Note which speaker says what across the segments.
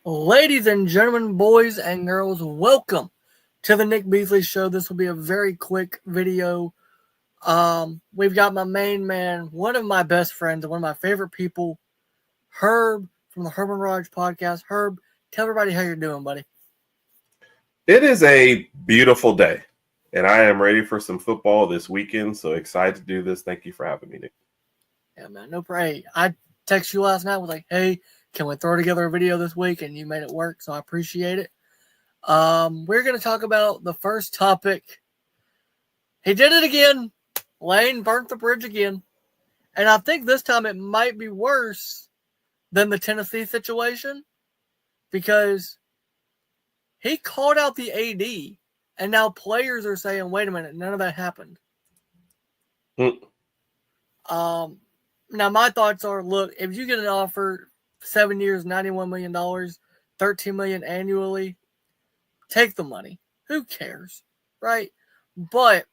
Speaker 1: Ladies and gentlemen, boys and girls, welcome to the Nick Beasley Show. This will be a very quick video. We've got my main man, one of my best friends, and one of my favorite people, Herb from the Herb and Raj podcast. Herb, tell everybody how you're doing, buddy.
Speaker 2: It is a beautiful day, and I am ready for some football this weekend. So excited to do this. Thank you for having me, Nick.
Speaker 1: Yeah, man, no pray. I texted you last night, was like, hey, can we throw together a video this week? And you made it work, so I appreciate it. We're going to talk about the first topic. He did it again. Lane burnt the bridge again. And I think this time it might be worse than the Tennessee situation because he called out the AD, and now players are saying, wait a minute, none of that happened. Now, my thoughts are, look, if you get an offer, 7 years, $91 million, $13 million annually, take the money. Who cares, right? But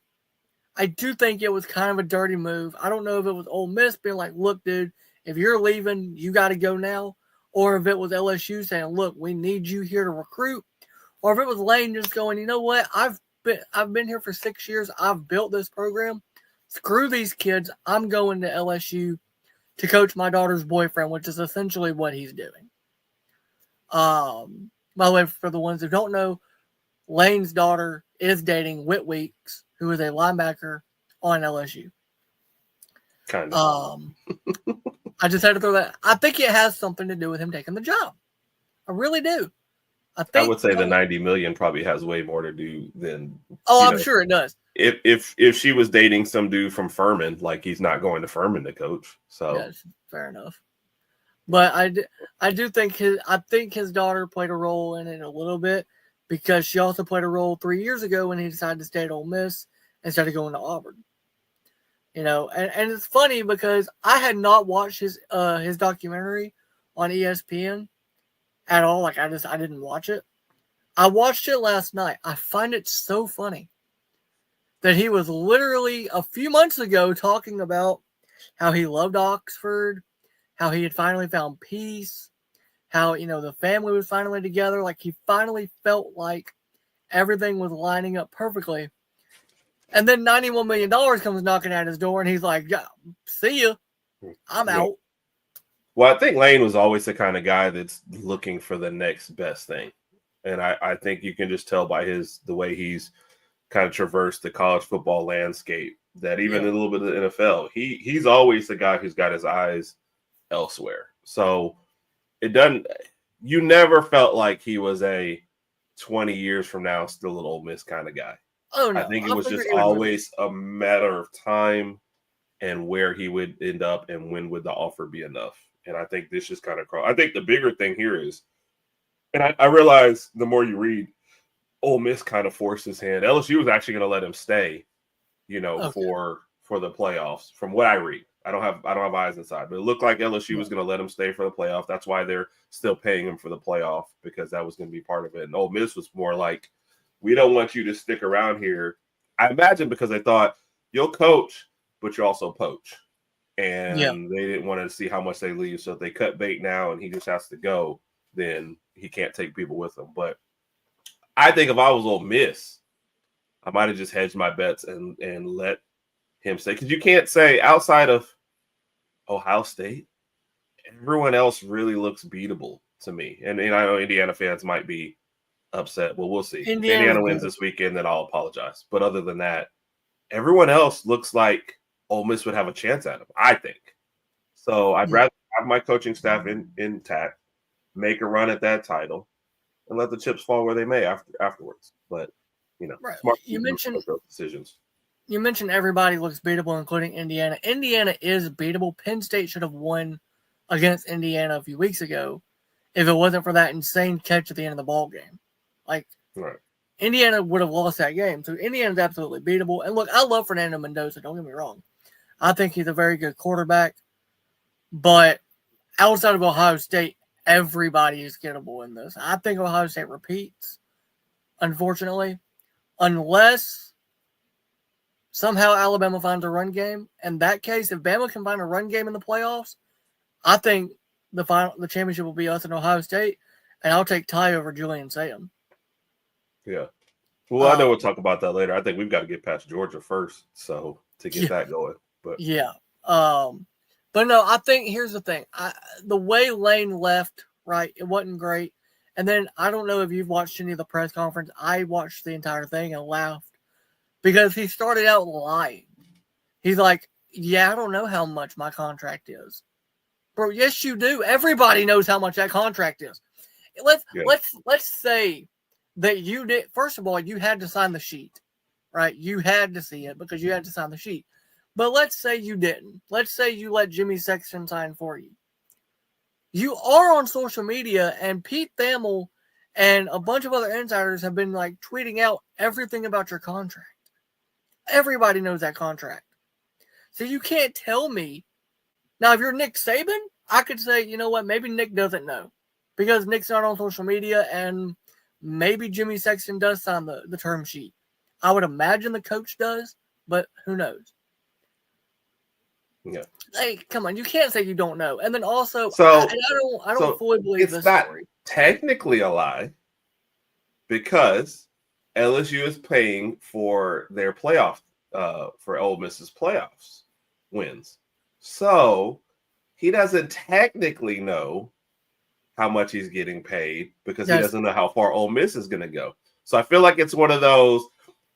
Speaker 1: I do think it was kind of a dirty move. I don't know if it was Ole Miss being like, look, dude, if you're leaving, you got to go now. Or if it was LSU saying, look, we need you here to recruit. Or if it was Lane just going, you know what, I've been here for 6 years. I've built this program. Screw these kids. I'm going to LSU to coach my daughter's boyfriend, which is essentially what he's doing. By the way, for the ones who don't know, Lane's daughter is dating Whit Weeks, who is a linebacker on LSU.
Speaker 2: Kind of.
Speaker 1: I just had to throw that. I think it has something to do with him taking the job. I really do.
Speaker 2: I would say the 90 million probably has way more to do than.
Speaker 1: Oh, I'm sure it does.
Speaker 2: If she was dating some dude from Furman, like he's not going to Furman to coach. So
Speaker 1: yes, fair enough. But I do think his daughter played a role in it a little bit because she also played a role 3 years ago when he decided to stay at Ole Miss instead of going to Auburn. You know, and it's funny because I had not watched his documentary on ESPN at all. Like I didn't watch it. I watched it last night. I find it so funny that he was literally a few months ago talking about how he loved Oxford, how he had finally found peace, how, you know, the family was finally together. Like he finally felt like everything was lining up perfectly. And then $91 million comes knocking at his door, and he's like, yeah, see ya. I'm out.
Speaker 2: Well, I think Lane was always the kind of guy that's looking for the next best thing. And I think you can just tell by the way he's kind of traversed the college football landscape that even a little bit of the NFL, he's always the guy who's got his eyes elsewhere. So you never felt like he was a 20 years from now still an Ole Miss kind of guy.
Speaker 1: Oh, no.
Speaker 2: I think it was just always a matter of time and where he would end up and when would the offer be enough. And I think this just kind of I think the bigger thing here is, and I realize the more you read, Ole Miss kind of forced his hand. LSU was actually going to let him stay, for the playoffs. From what I read, I don't have eyes inside, but it looked like LSU was going to let him stay for the playoff. That's why they're still paying him for the playoff, because that was going to be part of it. And Ole Miss was more like, we don't want you to stick around here. I imagine because they thought you'll coach, but you also poach. And they didn't want to see how much they leave. So if they cut bait now and he just has to go, then he can't take people with him. But I think if I was Ole Miss, I might have just hedged my bets and let him stay. Because you can't say outside of Ohio State, everyone else really looks beatable to me. And I know Indiana fans might be upset. Well, we'll see. If Indiana wins this weekend, then I'll apologize. But other than that, everyone else looks like Ole Miss would have a chance at him, I think. So I'd rather have my coaching staff intact, make a run at that title, and let the chips fall where they may afterwards. But, smart decisions.
Speaker 1: You mentioned everybody looks beatable, including Indiana. Indiana is beatable. Penn State should have won against Indiana a few weeks ago if it wasn't for that insane catch at the end of the ball game. Indiana would have lost that game. So Indiana's absolutely beatable. And look, I love Fernando Mendoza. Don't get me wrong. I think he's a very good quarterback. But outside of Ohio State, everybody is gettable in this. I think Ohio State repeats, unfortunately, unless somehow Alabama finds a run game. In that case, if Bama can find a run game in the playoffs, I think the championship will be us and Ohio State. and I'll take Ty over Julian Saban.
Speaker 2: Yeah. Well, I know we'll talk about that later. I think we've got to get past Georgia first, so to get that going. But
Speaker 1: yeah, but no, I think here's the thing: the way Lane left, right, it wasn't great. And then I don't know if you've watched any of the press conference. I watched the entire thing and laughed because he started out lying. He's like, "Yeah, I don't know how much my contract is." Bro, yes, you do. Everybody knows how much that contract is. Let's say that you did. First of all, you had to sign the sheet, right? You had to see it because you had to sign the sheet. But let's say you didn't. Let's say you let Jimmy Sexton sign for you. You are on social media, and Pete Thamel and a bunch of other insiders have been like tweeting out everything about your contract. Everybody knows that contract. So you can't tell me. Now, if you're Nick Saban, I could say, you know what, maybe Nick doesn't know because Nick's not on social media, and maybe Jimmy Sexton does sign the term sheet. I would imagine the coach does, but who knows?
Speaker 2: Yeah.
Speaker 1: Hey, come on, you can't say you don't know. And then also,
Speaker 2: I
Speaker 1: don't fully believe this story.
Speaker 2: Technically a lie because LSU is paying for their playoff, for Ole Miss's playoffs wins. So he doesn't technically know how much he's getting paid because he doesn't know how far Ole Miss is going to go. So I feel like it's one of those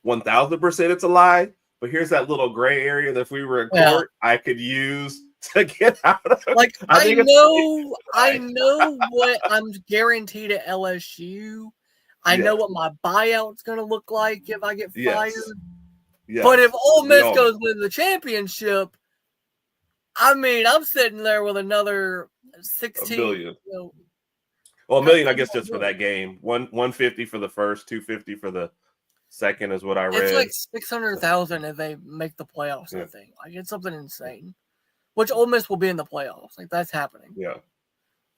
Speaker 2: 1,000% it's a lie. But here's that little gray area that if we were in court, I could use to get out of.
Speaker 1: Like I know what I'm guaranteed at LSU. I know what my buyout's going to look like if I get fired. Yes. But if Ole Miss goes with the championship, I mean, I'm sitting there with another 16
Speaker 2: million. Well, $1 million, I guess, just for that game. 150 for the first, 250 for the second is what I read.
Speaker 1: It's like 600,000 if they make the playoffs. I think like it's something insane. Which Ole Miss will be in the playoffs. Like that's happening.
Speaker 2: Yeah.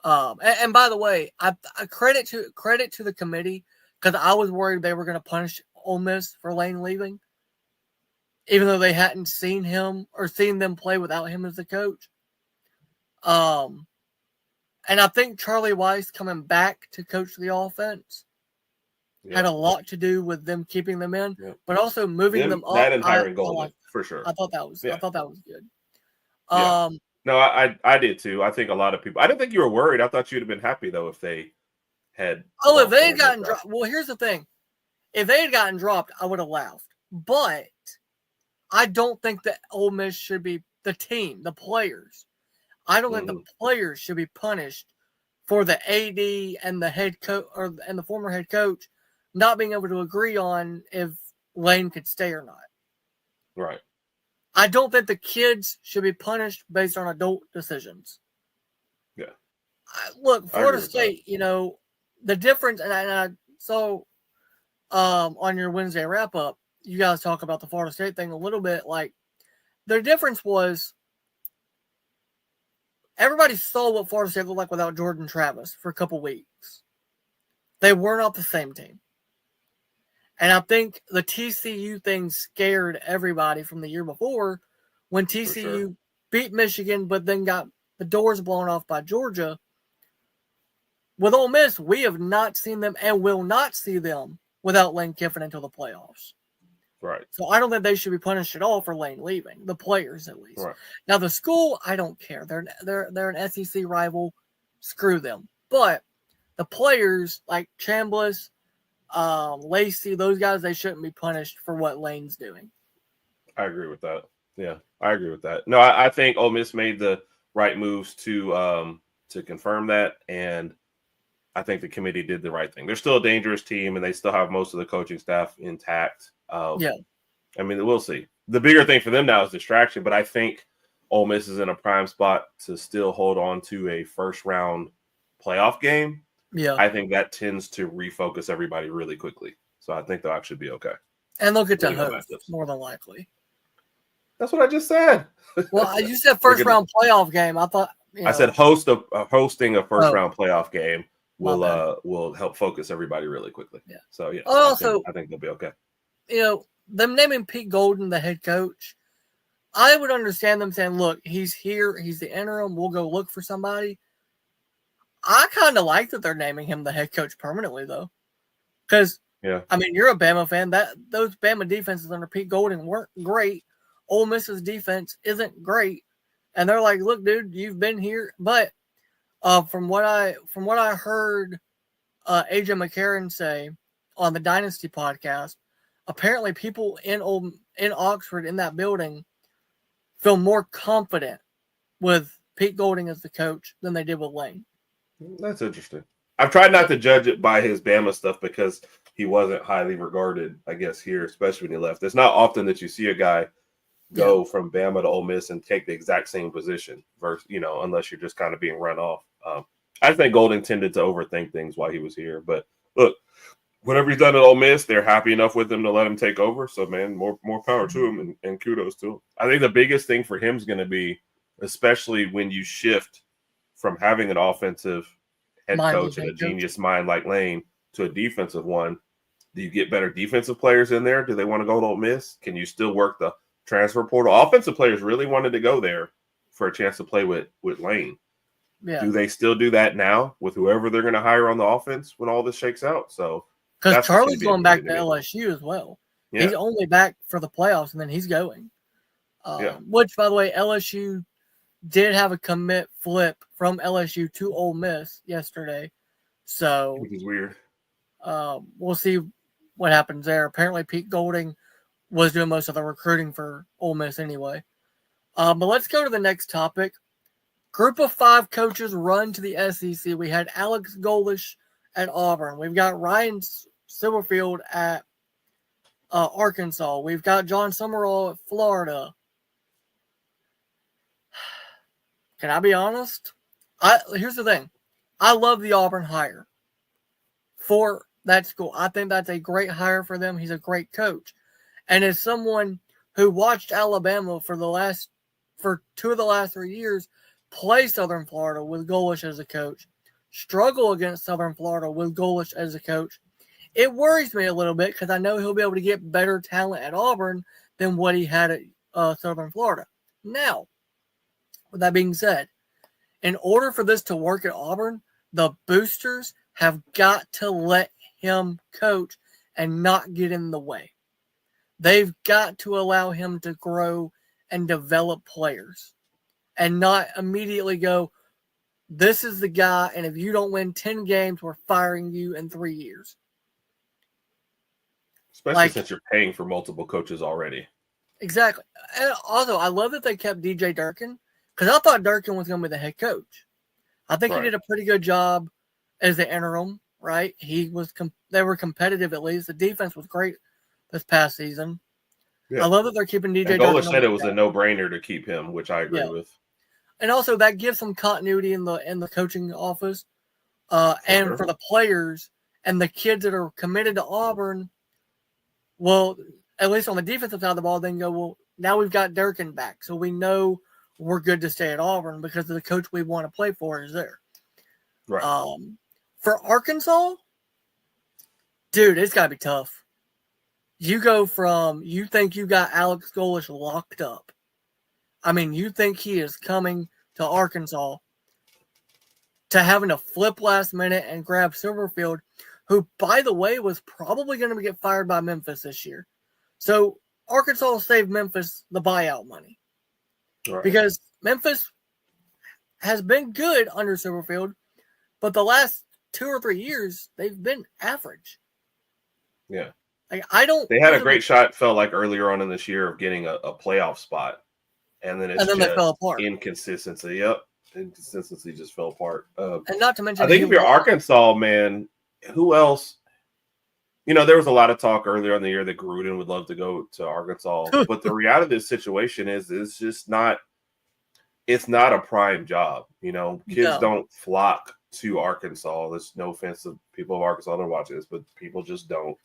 Speaker 1: And by the way, I credit to the committee because I was worried they were going to punish Ole Miss for Lane leaving, even though they hadn't seen him or seen them play without him as the coach. And I think Charlie Weiss coming back to coach the offense had a lot to do with them keeping them in, but also moving them up.
Speaker 2: That and hiring Golden, for sure.
Speaker 1: I thought that was good.
Speaker 2: No, I did too. I think a lot of people. I didn't think you were worried. I thought you'd have been happy though if they had.
Speaker 1: Oh, if they had gotten dropped. Well, here's the thing: if they had gotten dropped, I would have laughed. But I don't think that Ole Miss should be the team, the players. I don't think the players should be punished for the AD and the head coach and the former head coach not being able to agree on if Lane could stay or not.
Speaker 2: Right.
Speaker 1: I don't think the kids should be punished based on adult decisions.
Speaker 2: Yeah.
Speaker 1: Look, Florida State, the difference, and I saw on your Wednesday wrap up, you guys talk about the Florida State thing a little bit. Like, the difference was everybody saw what Florida State looked like without Jordan Travis for a couple weeks. They were not the same team. And I think the TCU thing scared everybody from the year before when TCU beat Michigan, but then got the doors blown off by Georgia. With Ole Miss, we have not seen them and will not see them without Lane Kiffin until the playoffs.
Speaker 2: Right.
Speaker 1: So I don't think they should be punished at all for Lane leaving, the players at least. Right. Now the school, I don't care. They're an SEC rival. Screw them. But the players like Chambliss, Lacey, those guys, they shouldn't be punished for what Lane's doing.
Speaker 2: I agree with that. Yeah, I agree with that. No, I think Ole Miss made the right moves to confirm that, and I think the committee did the right thing. They're still a dangerous team, and they still have most of the coaching staff intact. I mean, we'll see. The bigger thing for them now is distraction, but I think Ole Miss is in a prime spot to still hold on to a first-round playoff game.
Speaker 1: Yeah,
Speaker 2: I think that tends to refocus everybody really quickly. So I think they'll actually be okay.
Speaker 1: And they'll get to host more than likely.
Speaker 2: That's what I just said.
Speaker 1: Well, you said first-round playoff game. I thought
Speaker 2: I said hosting a first-round playoff game will help focus everybody really quickly.
Speaker 1: Yeah.
Speaker 2: So yeah.
Speaker 1: Also,
Speaker 2: I think they'll be okay.
Speaker 1: Them naming Pete Golden the head coach, I would understand them saying, "Look, he's here. He's the interim. We'll go look for somebody." I kind of like that they're naming him the head coach permanently, though, because
Speaker 2: Yeah.
Speaker 1: I mean, you're a Bama fan. Those Bama defenses under Pete Golding weren't great. Ole Miss's defense isn't great, and they're like, "Look, dude, you've been here." But from what I heard, AJ McCarron say on the Dynasty podcast, apparently people in Oxford in that building feel more confident with Pete Golding as the coach than they did with Lane.
Speaker 2: That's interesting. I've tried not to judge it by his Bama stuff because he wasn't highly regarded, I guess, here, especially when he left. It's not often that you see a guy go from Bama to Ole Miss and take the exact same position versus, unless you're just kind of being run off. I think Golding tended to overthink things while he was here. But look, whatever he's done at Ole Miss, they're happy enough with him to let him take over. So, man, more power to him and kudos to him. I think the biggest thing for him is going to be, especially when you shift from having an offensive head coach and a genius mind like Lane to a defensive one, do you get better defensive players in there? Do they want to go to Ole Miss? Can you still work the transfer portal? Offensive players really wanted to go there for a chance to play with Lane. Yeah. Do they still do that now with whoever they're going to hire on the offense when all this shakes out? So
Speaker 1: because Charlie's going back to LSU as well. Yeah. He's only back for the playoffs, and then he's going. Which, by the way, LSU did have a commit flip from LSU to Ole Miss yesterday. So,
Speaker 2: which is weird.
Speaker 1: We'll see what happens there. Apparently, Pete Golding was doing most of the recruiting for Ole Miss anyway. But let's go to the next topic. Group of 5 coaches run to the SEC. We had Alex Golesh at Auburn. We've got Ryan Silverfield at Arkansas. We've got John Summerall at Florida. Can I be honest? Here's the thing. I love the Auburn hire for that school. I think that's a great hire for them. He's a great coach. And as someone who watched Alabama for 2 of the last 3 years play Southern Florida with Golesh as a coach, struggle against Southern Florida with Golesh as a coach, it worries me a little bit because I know he'll be able to get better talent at Auburn than what he had at Southern Florida. Now, with that being said, in order for this to work at Auburn, the boosters have got to let him coach and not get in the way. They've got to allow him to grow and develop players and not immediately go, this is the guy, and if you don't win 10 games, we're firing you in 3 years.
Speaker 2: Especially since you're paying for multiple coaches already.
Speaker 1: Exactly. And also, I love that they kept DJ Durkin because I thought Durkin was going to be the head coach. I think he did a pretty good job as the interim, right? They were competitive at least. The defense was great this past season. Yeah. I love that they're keeping DJ Durkin.
Speaker 2: Golesh said it was a no-brainer to keep him, which I agree with.
Speaker 1: And also that gives some continuity in the coaching office. And for the players and the kids that are committed to Auburn, well, at least on the defensive side of the ball, they can go, well, now we've got Durkin back. So we know we're good to stay at Auburn because the coach we want to play for is there.
Speaker 2: Right.
Speaker 1: For Arkansas, dude, it's got to be tough. You go from, you think you got Alex Golesh locked up. I mean, you think he is coming to Arkansas to having to flip last minute and grab Silverfield, who, by the way, was probably going to get fired by Memphis this year. So Arkansas saved Memphis the buyout money. Right. Because Memphis has been good under Silverfield, but the last 2 or 3 years, they've been average.
Speaker 2: Yeah.
Speaker 1: They
Speaker 2: had a great shot, felt like earlier on in this year, of getting a playoff spot. And then just
Speaker 1: they fell apart.
Speaker 2: Inconsistency. Yep. Inconsistency just fell apart.
Speaker 1: And not to mention,
Speaker 2: I think if you're Arkansas, man, who else? There was a lot of talk earlier in the year that Gruden would love to go to Arkansas. But the reality of this situation is it's just not – it's not a prime job. Kids don't flock to Arkansas. There's no offense to people of Arkansas that are watching this, but people just don't.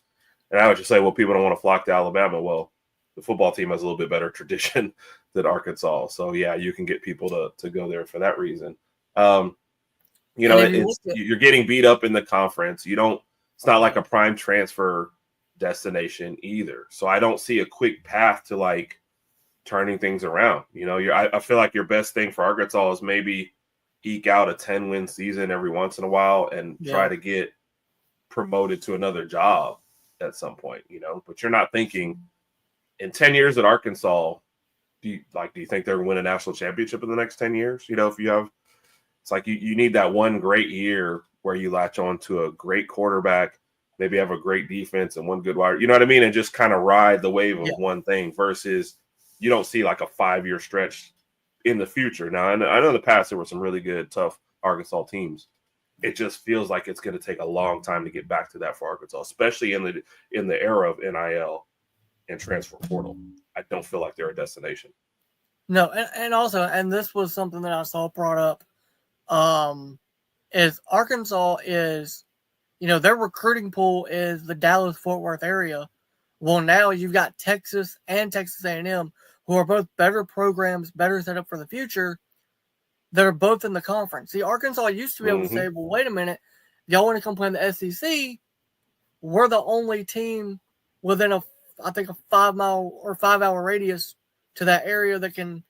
Speaker 2: And I would just say, well, people don't want to flock to Alabama. Well, the football team has a little bit better tradition than Arkansas. So, yeah, you can get people to go there for that reason. You're getting beat up in the conference. It's not like a prime transfer destination either. So I don't see a quick path to turning things around. I feel like your best thing for Arkansas is maybe eke out a 10-win season every once in a while and try to get promoted to another job at some point, but you're not thinking in 10 years at Arkansas, do you think they're going to win a national championship in the next 10 years? If you have, it's like you need that one great year where you latch on to a great quarterback, maybe have a great defense and one good wide, you know what I mean? And just kind of ride the wave of one thing versus you don't see like a 5-year stretch in the future. Now, I know in the past there were some really good, tough Arkansas teams. It just feels like it's going to take a long time to get back to that for Arkansas, especially in the era of NIL and transfer portal. I don't feel like they're a destination.
Speaker 1: No, and also, and this was something that I saw brought up, is Arkansas is, their recruiting pool is the Dallas-Fort Worth area. Well, now you've got Texas and Texas A&M, who are both better programs, better set up for the future, that are both in the conference. See, Arkansas used to be able to say, well, wait a minute, y'all want to come play in the SEC? We're the only team within a 5-mile or 5-hour radius to that area that can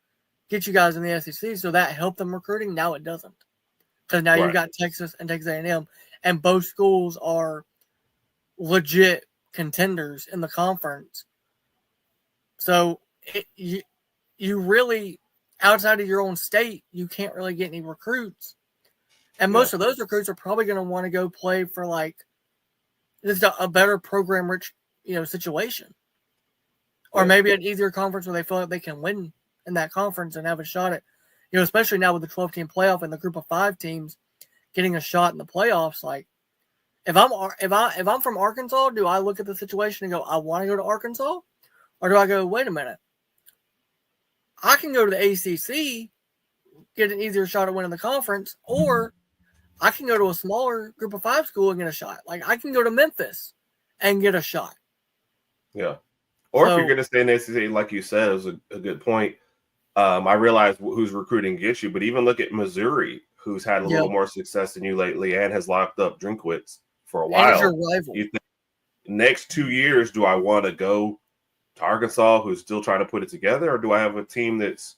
Speaker 1: get you guys in the SEC. So that helped them recruiting. Now it doesn't, because now you've got Texas and Texas A&M, and both schools are legit contenders in the conference. So you really, outside of your own state, you can't really get any recruits. And most of those recruits are probably going to want to go play for like just a better program-rich, situation. Or maybe an easier conference where they feel like they can win in that conference and have a shot at, especially now with the 12-team playoff and the group of 5 teams getting a shot in the playoffs. Like, if I'm from Arkansas, do I look at the situation and go, I want to go to Arkansas? Or do I go, wait a minute, I can go to the ACC, get an easier shot at winning the conference, or I can go to a smaller group of 5 school and get a shot. Like, I can go to Memphis and get a shot.
Speaker 2: Yeah. Or if you're going to stay in the SEC, like you said, is a good point. I realize who's recruiting gets you, but even look at Missouri, who's had a little more success than you lately and has locked up Drinkwitz for a while.
Speaker 1: And your rival.
Speaker 2: You think next 2 years, do I want to go to Arkansas, who's still trying to put it together, or do I have a team that's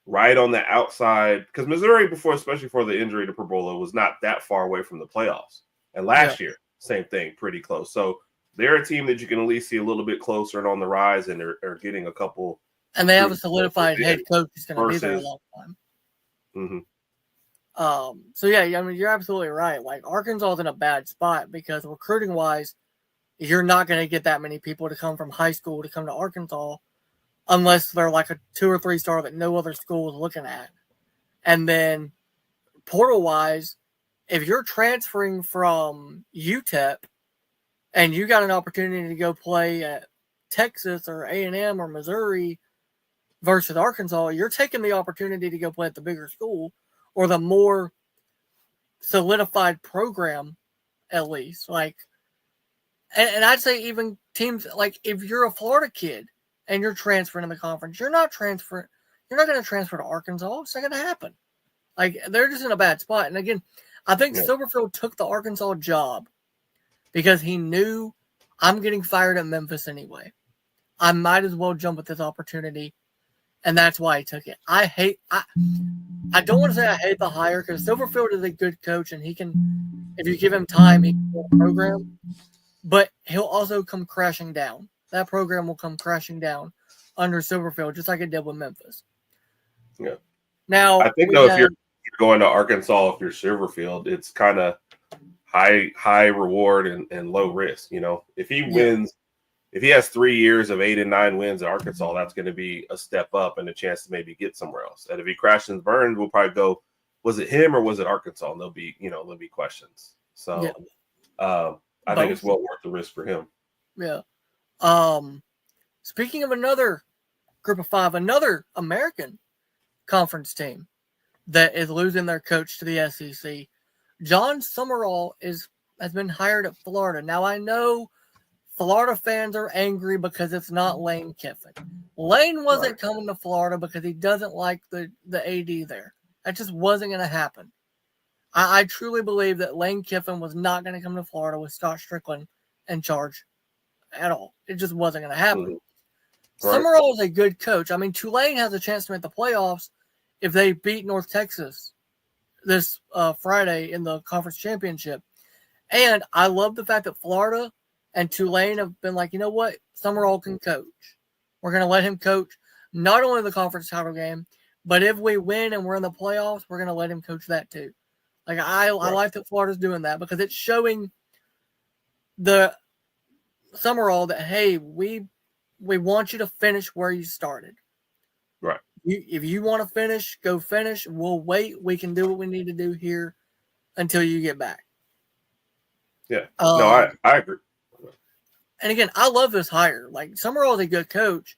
Speaker 2: right on the outside? Because Missouri, before, especially for the injury to Perbola, was not that far away from the playoffs. And last year, same thing, pretty close. So they're a team that you can at least see a little bit closer and on the rise, and are getting a couple.
Speaker 1: And they have a solidified head coach who's going to be there a long time. So, I mean, you're absolutely right. Like, Arkansas is in a bad spot because recruiting-wise, you're not going to get that many people to come from high school to come to Arkansas unless they're like a 2 or 3 star that no other school is looking at. And then portal-wise, if you're transferring from UTEP and you got an opportunity to go play at Texas or A&M or Missouri versus Arkansas, you're taking the opportunity to go play at the bigger school or the more solidified program, at least. Like, and I'd say even teams, like if you're a Florida kid and you're transferring in the conference, you're not going to transfer to Arkansas. It's not going to happen. Like, they're just in a bad spot. And again, I think Silverfield took the Arkansas job because he knew, I'm getting fired at Memphis anyway. I might as well jump at this opportunity. And that's why he took it. I don't want to say I hate the hire, because Silverfield is a good coach and he can, if you give him time, he can build a program. But he'll also come crashing down. That program will come crashing down under Silverfield, just like it did with Memphis.
Speaker 2: Yeah.
Speaker 1: Now,
Speaker 2: I think, though, if you're going to Arkansas, if you're Silverfield, it's kind of high reward and low risk. If he wins, if he has 3 years of 8 and 9 wins at Arkansas, that's going to be a step up and a chance to maybe get somewhere else. And if he crashes and burns, we'll probably go, was it him or was it Arkansas? And there'll be questions. So I think it's well worth the risk for him.
Speaker 1: Yeah. Speaking of another group of 5, another American conference team that is losing their coach to the SEC, John Summerall has been hired at Florida. Now, I know Florida fans are angry because it's not Lane Kiffin. Lane wasn't coming to Florida because he doesn't like the AD there. That just wasn't going to happen. I truly believe that Lane Kiffin was not going to come to Florida with Scott Strickland in charge at all. It just wasn't going to happen. Summerall is a good coach. I mean, Tulane has a chance to make the playoffs if they beat North Texas Friday in the conference championship. And I love the fact that Florida and Tulane have been like, you know what, Summerall can coach. We're going to let him coach not only the conference title game, but if we win and we're in the playoffs, we're going to let him coach that too. Like I like that Florida's doing that because it's showing the Summerall that, hey, we want you to finish where you started.
Speaker 2: Right.
Speaker 1: If you want to finish, go finish. We'll wait. We can do what we need to do here until you get back.
Speaker 2: Yeah. No, I agree.
Speaker 1: And again, I love this hire. Like Summerall is a good coach.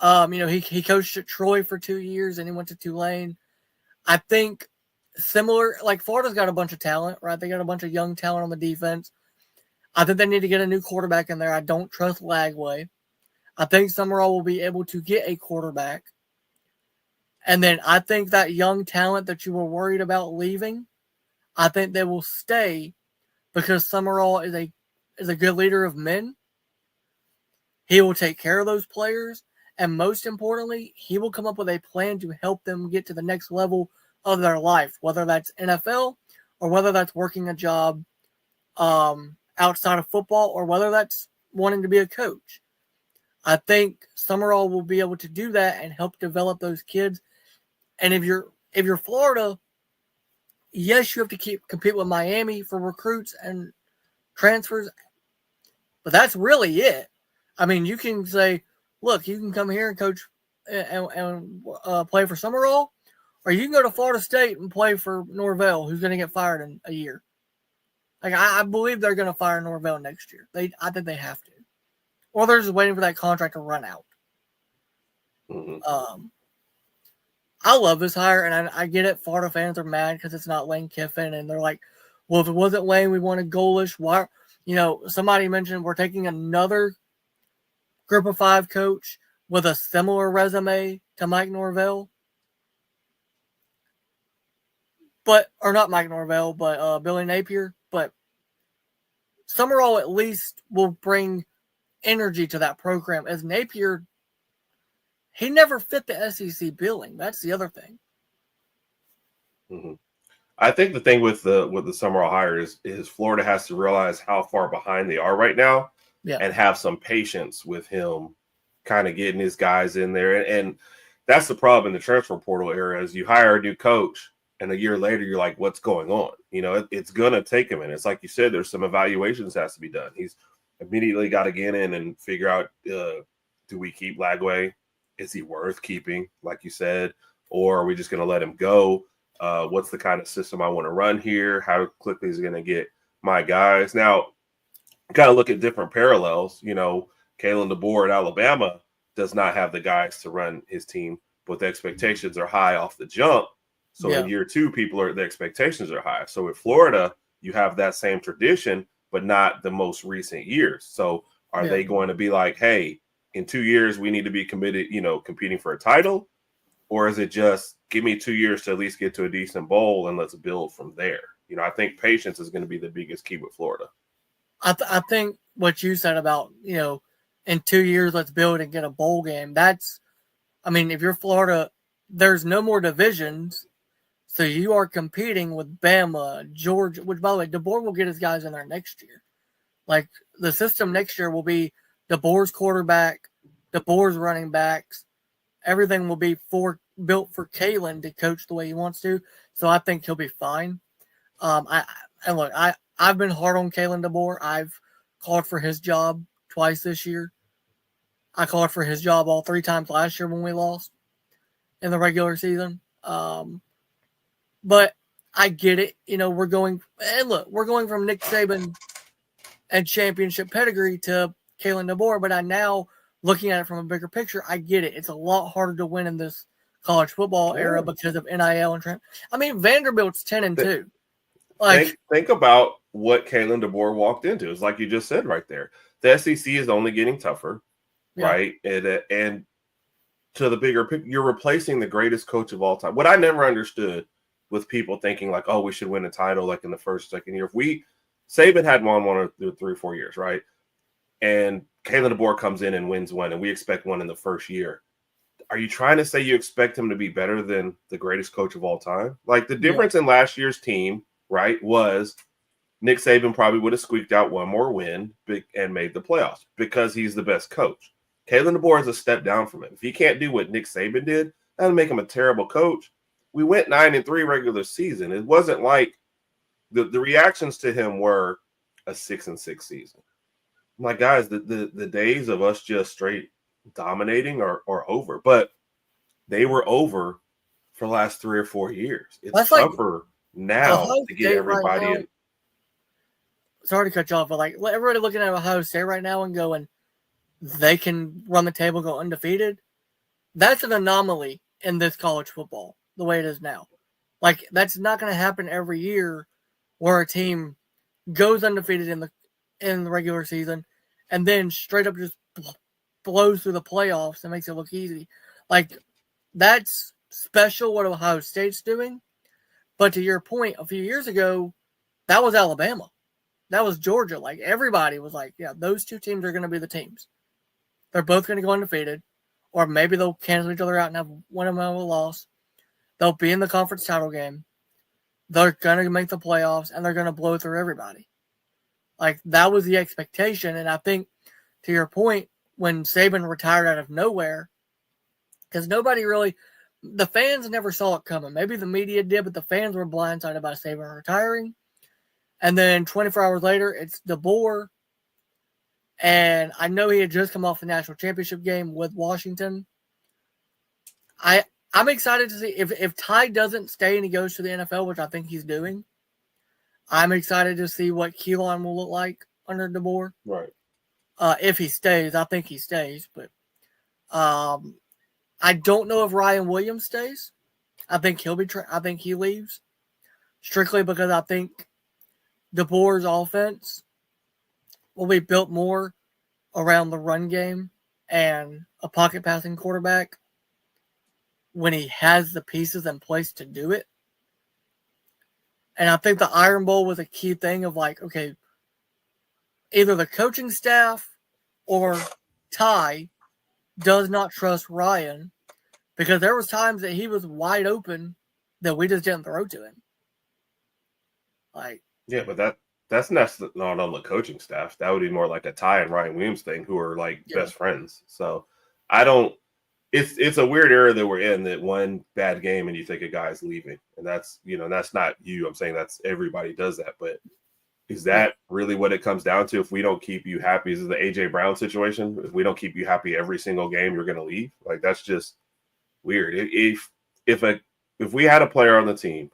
Speaker 1: He coached at Troy for 2 years and he went to Tulane. I think similar, like Florida's got a bunch of talent, right? They got a bunch of young talent on the defense. I think they need to get a new quarterback in there. I don't trust Lagway. I think Summerall will be able to get a quarterback. And then I think that young talent that you were worried about leaving, I think they will stay because Summerall is a good leader of men. He will take care of those players. And most importantly, he will come up with a plan to help them get to the next level of their life, whether that's NFL or whether that's working a job outside of football or whether that's wanting to be a coach. I think Summerall will be able to do that and help develop those kids. And if you're Florida, yes, you have to compete with Miami for recruits and transfers, but that's really it. I mean, you can say, look, you can come here and coach and play for Summerall, or you can go to Florida State and play for Norvell, who's going to get fired in a year. Like I believe they're going to fire Norvell next year. I think they have to, or they're just waiting for that contract to run out.
Speaker 2: Mm-hmm.
Speaker 1: I love this hire, and I get it. Florida fans are mad because it's not Lane Kiffin, and they're like, well, if it wasn't Lane, we wanted Golesh. Why? Somebody mentioned we're taking another Group of 5 coach with a similar resume to Mike Norvell. Or not Mike Norvell, but Billy Napier. But Summerall at least will bring energy to that program, as Napier, he never fit the SEC billing. That's the other thing.
Speaker 2: Mm-hmm. I think the thing with the Summerall hire is Florida has to realize how far behind they are right now, and have some patience with him, kind of getting his guys in there. And that's the problem in the transfer portal era is you hire a new coach, and a year later you're like, what's going on? It's gonna take him, and it's like you said, there's some evaluations has to be done. He's immediately got to get in and figure out, do we keep Lagway? Is he worth keeping, like you said, or are we just going to let him go? What's the kind of system I want to run here? How quickly is he going to get my guys? Now, kind of look at different parallels. Kalen DeBoer at Alabama does not have the guys to run his team, but the expectations are high off the jump. So in year 2, the expectations are high. So with Florida, you have that same tradition, but not the most recent years. So are they going to be like, hey, in 2 years, we need to be committed, competing for a title? Or is it just give me 2 years to at least get to a decent bowl and let's build from there? I think patience is going to be the biggest key with Florida.
Speaker 1: I think what you said about, in 2 years, let's build and get a bowl game. If you're Florida, there's no more divisions. So you are competing with Bama, Georgia, which, by the way, DeBoer will get his guys in there next year. Like, the system next year will be DeBoer's quarterback, DeBoer's running backs. Everything will be built for Kalen to coach the way he wants to. So I think he'll be fine. I've been hard on Kalen DeBoer. I've called for his job twice this year. I called for his job all 3 times last year when we lost in the regular season. But I get it. We're going from Nick Saban and championship pedigree to Kalen DeBoer, but I now, looking at it from a bigger picture, I get it. It's a lot harder to win in this college football era because of NIL and Vanderbilt's 10-2.
Speaker 2: Think about what Kalen DeBoer walked into. It's like you just said right there. The SEC is only getting tougher, right? And to the bigger picture, you're replacing the greatest coach of all time. What I never understood with people thinking like, oh, we should win a title like in the first, second year. Saban had won 1 or 3 or 4 years, right? And Kalen DeBoer comes in and wins one, and we expect one in the first year. are you trying to say you expect him to be better than the greatest coach of all time? Like the
Speaker 1: Yeah.
Speaker 2: difference in last year's team, right, was Nick Saban probably would have squeaked out one more win and made the playoffs because he's the best coach. Kalen DeBoer is a step down from him. If he can't do what Nick Saban did, that would make him a terrible coach. We went 9-3 regular season. It wasn't like the reactions to him were a 6-6 season. I'm like, guys, the days of us just straight dominating are over. But they were over for the last 3 or 4 years. It's
Speaker 1: That's like
Speaker 2: tougher now
Speaker 1: Ohio
Speaker 2: to get
Speaker 1: State
Speaker 2: everybody
Speaker 1: right now.
Speaker 2: in.
Speaker 1: Sorry to cut you off, but like everybody looking at Ohio State right now and going, they can run the table, go undefeated. That's an anomaly in this college football, the way it is now. Like that's not going to happen every year, where a team goes undefeated in the regular season, and then straight up just blows through the playoffs and makes it look easy. Like that's special what Ohio State's doing. But to your point, a few years ago, that was Alabama. That was Georgia. Like everybody was like, yeah, those two teams are going to be the teams. They're both going to go undefeated, or maybe they'll cancel each other out and have one of them have a loss. They'll be in the conference title game. They're going to make the playoffs, and they're going to blow through everybody. Like that was the expectation, and I think to your point, when Saban retired out of nowhere, because nobody really, the fans never saw it coming. Maybe the media did, but the fans were blindsided by Saban retiring. And then 24 hours later, it's DeBoer. And I know he had just come off the national championship game with Washington. I'm excited to see if Ty doesn't stay and he goes to the NFL, which I think he's doing. I'm excited to see what Keelan will look like under DeBoer.
Speaker 2: Right.
Speaker 1: If he stays, I think he stays. But I don't know if Ryan Williams stays. I think I think he leaves. Strictly because I think DeBoer's offense will be built more around the run game and a pocket passing quarterback when he has the pieces in place to do it. And I think the Iron Bowl was a key thing of like, okay, either the coaching staff or Ty does not trust Ryan because there was times that he was wide open that we just didn't throw to him. Like,
Speaker 2: yeah, but that's not on the coaching staff. That would be more like a Ty and Ryan Williams thing, who are like best friends. So I don't. It's a weird era that we're in, that one bad game and you think a guy's leaving, and that's that's not you. I'm saying that's everybody does that, but is that really what it comes down to? If we don't keep you happy, is it the AJ Brown situation? If we don't keep you happy every single game, you're going to leave. Like that's just weird. If we had a player on the team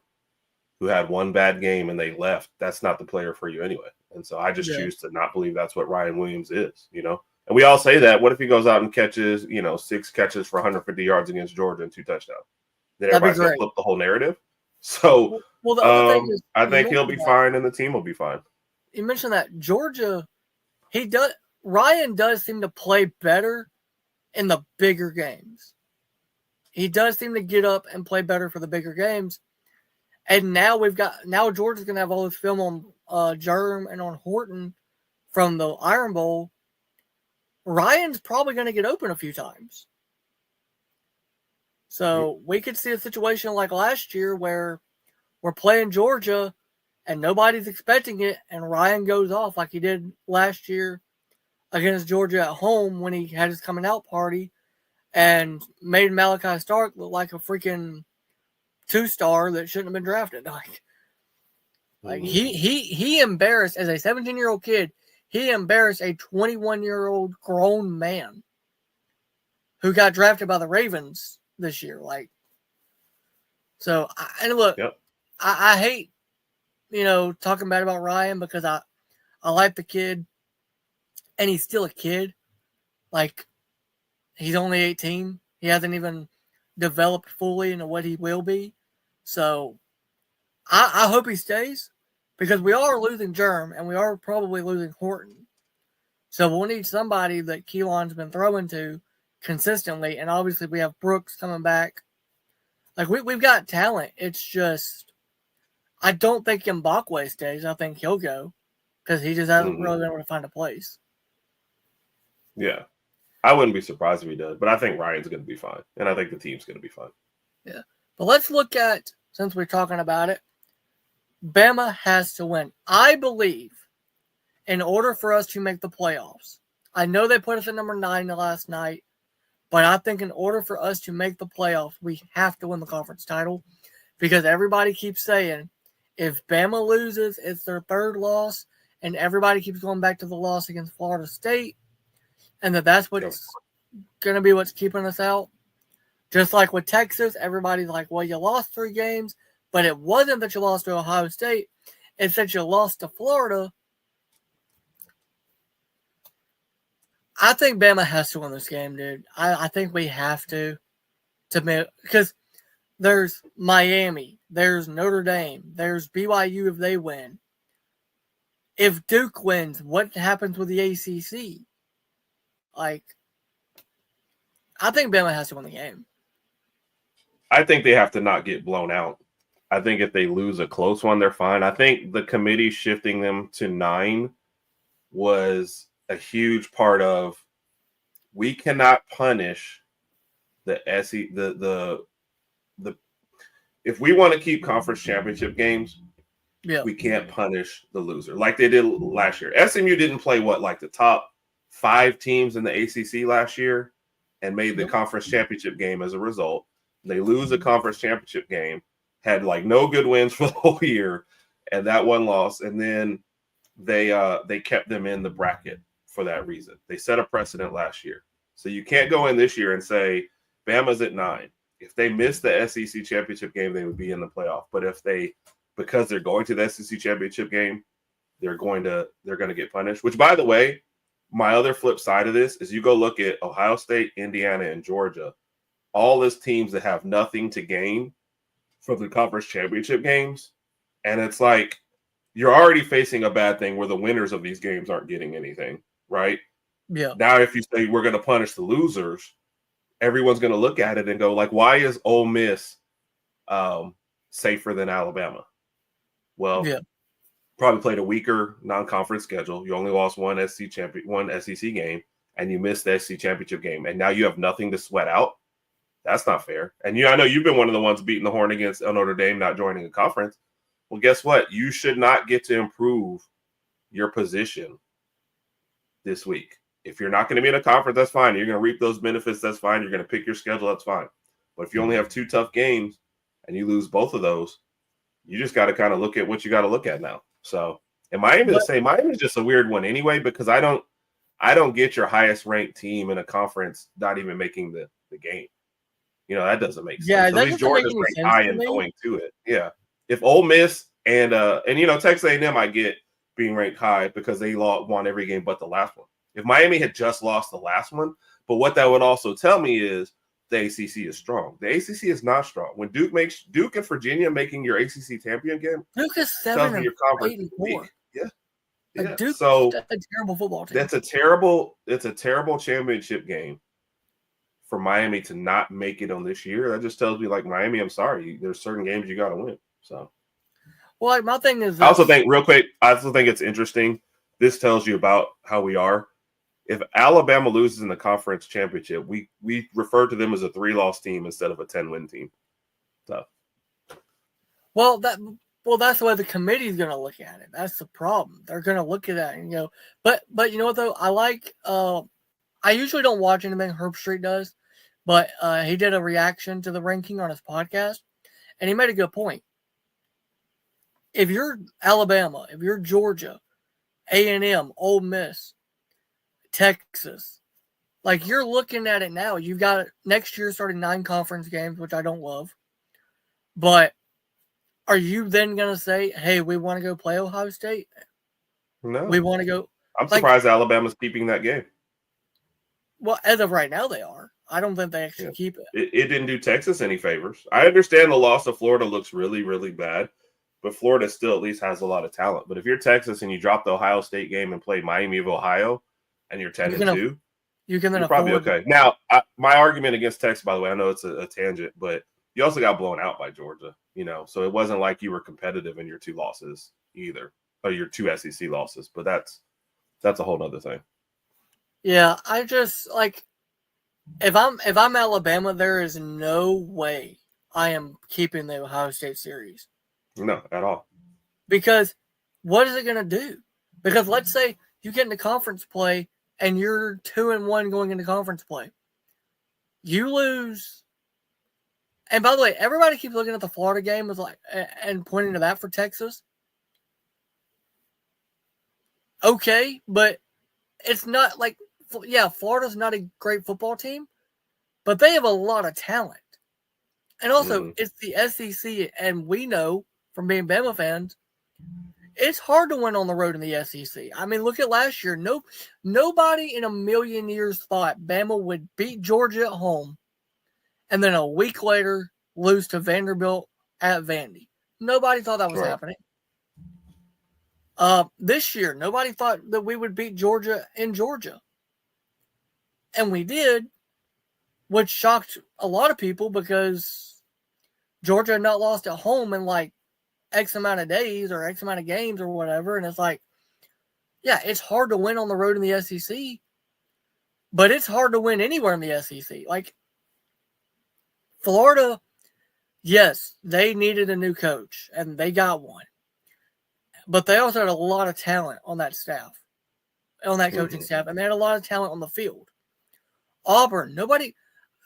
Speaker 2: who had one bad game and they left, that's not the player for you anyway. And so I just choose to not believe that's what Ryan Williams is, And we all say that. What if he goes out and catches, 6 catches for 150 yards against Georgia and 2 touchdowns? Then everybody's going to flip the whole narrative. So
Speaker 1: the other thing is,
Speaker 2: I think he'll be fine and the team will be fine.
Speaker 1: You mentioned that Georgia, Ryan does seem to play better in the bigger games. He does seem to get up and play better for the bigger games. And now Georgia's going to have all this film on Germ and on Horton from the Iron Bowl. Ryan's probably going to get open a few times. So we could see a situation like last year where we're playing Georgia and nobody's expecting it, and Ryan goes off like he did last year against Georgia at home when he had his coming out party and made Malachi Stark look like a freaking 2-star that shouldn't have been drafted. Like he embarrassed, as a 17-year-old kid, he embarrassed a 21-year-old grown man who got drafted by the Ravens this year. I hate, talking bad about Ryan because I like the kid and he's still a kid. Like, he's only 18. He hasn't even developed fully into what he will be. So I hope he stays because we are losing Germ and we are probably losing Horton. So we'll need somebody that Keelan's been throwing to consistently. And obviously we have Brooks coming back. Like, we've got talent. It's just, I don't think Mbakwe stays. I think he'll go because he just hasn't really been able to find a place.
Speaker 2: Yeah. I wouldn't be surprised if he does, but I think Ryan's going to be fine, and I think the team's going to be fine.
Speaker 1: Yeah. But let's look at, since we're talking about it, Bama has to win. I believe in order for us to make the playoffs, I know they put us at number 9 last night, but I think in order for us to make the playoffs, we have to win the conference title because everybody keeps saying if Bama loses, it's their 3rd loss, and everybody keeps going back to the loss against Florida State, and that's what's going to be what's keeping us out. Just like with Texas, everybody's like, well, you lost 3 games, but it wasn't that you lost to Ohio State. It's that you lost to Florida. I think Bama has to win this game, dude. I think we have to because there's Miami, there's Notre Dame, there's BYU if they win. If Duke wins, what happens with the ACC? Like, I think Bama has to win the game.
Speaker 2: I think they have to not get blown out. I think if they lose a close one, they're fine. I think the committee shifting them to 9 was a huge part of we cannot punish the SE the if we want to keep conference championship games, we can't punish the loser like they did last year. SMU didn't play like the top 5 teams in the ACC last year and made the conference championship game as a result. They lose a conference championship game, had like no good wins for the whole year, and that one loss, and then they kept them in the bracket for that reason. They set a precedent last year. So you can't go in this year and say Bama's at 9. If they miss the SEC championship game, they would be in the playoff. But because they're going to the SEC championship game, they're going to get punished. Which, by the way, my other flip side of this is you go look at Ohio State, Indiana, and Georgia, all these teams that have nothing to gain from the conference championship games. And it's like you're already facing a bad thing where the winners of these games aren't getting anything, right?
Speaker 1: Yeah.
Speaker 2: Now, if you say we're going to punish the losers, everyone's going to look at it and go, like, why is Ole Miss safer than Alabama? Well, probably played a weaker non-conference schedule. You only lost one SEC game, and you missed the SEC championship game, and now you have nothing to sweat out. That's not fair. And I know you've been one of the ones beating the horn against Notre Dame not joining a conference. Well, guess what? You should not get to improve your position this week. If you're not going to be in a conference, that's fine. You're going to reap those benefits, that's fine. You're going to pick your schedule, that's fine. But if you only have 2 tough games and you lose both of those, you just got to kind of look at what you got to look at now. So, and Miami the same. Miami is just a weird one anyway, because I don't get your highest ranked team in a conference not even making the game. That doesn't make sense.
Speaker 1: Yeah,
Speaker 2: at least Georgia's ranked high and going to it. Yeah. If Ole Miss and Texas A&M, I get being ranked high because they won every game but the last one. If Miami had just lost the last one, but what that would also tell me is the ACC is strong. The ACC is not strong. When Duke and Virginia making your ACC champion game,
Speaker 1: Duke is 7-84.
Speaker 2: Yeah.
Speaker 1: Duke's
Speaker 2: so
Speaker 1: a terrible football team.
Speaker 2: It's a terrible championship game for Miami to not make it on this year. That just tells me, like, Miami, I'm sorry. There's certain games you got to win. So,
Speaker 1: well, like, my thing is,
Speaker 2: I also think it's interesting. This tells you about how we are. If Alabama loses in the conference championship, we refer to them as a 3-loss team instead of a 10-win team. So,
Speaker 1: well, that's the way the committee is going to look at it. That's the problem. They're going to look at that and but you know what though? I like. I usually don't watch anything Herb Street does, but he did a reaction to the ranking on his podcast, and he made a good point. If you're Alabama, if you're Georgia, A&M, Ole Miss, Texas, like, you're looking at it now. You've got next year starting 9 conference games, which I don't love. But are you then going to say, hey, we want to go play Ohio State?
Speaker 2: No.
Speaker 1: We want to go.
Speaker 2: I'm surprised Alabama's keeping that game.
Speaker 1: Well, as of right now, they are. I don't think they actually keep it.
Speaker 2: It didn't do Texas any favors. I understand the loss of Florida looks really, really bad, but Florida still at least has a lot of talent. But if you're Texas and you drop the Ohio State game and play Miami of Ohio, and you're 10-2,
Speaker 1: you're
Speaker 2: probably okay. Now, my argument against Texas, by the way, I know it's a tangent, but you also got blown out by Georgia, so it wasn't like you were competitive in your 2 losses either, or your 2 SEC losses. But that's a whole other thing.
Speaker 1: Yeah, I just, like, If I'm Alabama, there is no way I am keeping the Ohio State series.
Speaker 2: No, at all.
Speaker 1: Because what is it going to do? Because let's say you get into conference play and you're 2-1 going into conference play. You lose. And by the way, everybody keeps looking at the Florida game as like and pointing to that for Texas. Okay, but it's not like, yeah, Florida's not a great football team, but they have a lot of talent. And also, it's the SEC, and we know from being Bama fans, it's hard to win on the road in the SEC. I mean, look at last year. Nobody in a million years thought Bama would beat Georgia at home and then a week later lose to Vanderbilt at Vandy. Nobody thought that was happening. This year, nobody thought that we would beat Georgia in Georgia. And we did, which shocked a lot of people because Georgia had not lost at home in like X amount of days or X amount of games or whatever. And it's like, yeah, it's hard to win on the road in the SEC, but it's hard to win anywhere in the SEC. Like Florida, yes, they needed a new coach and they got one, but they also had a lot of talent on that staff, on that coaching staff, and they had a lot of talent on the field. Auburn, nobody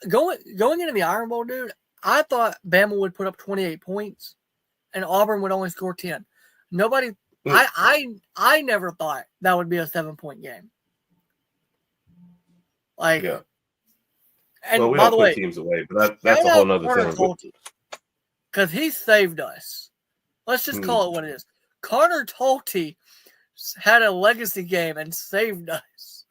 Speaker 1: going into the Iron Bowl, dude. I thought Bama would put up 28 points and Auburn would only score 10. Nobody, I never thought that would be a 7-point game. Like,
Speaker 2: yeah.
Speaker 1: And
Speaker 2: well, we
Speaker 1: by
Speaker 2: don't
Speaker 1: the
Speaker 2: put
Speaker 1: way,
Speaker 2: teams away, but that's a whole nother thing.
Speaker 1: Because he saved us. Let's just call it what it is. Connor Talty had a legacy game and saved us.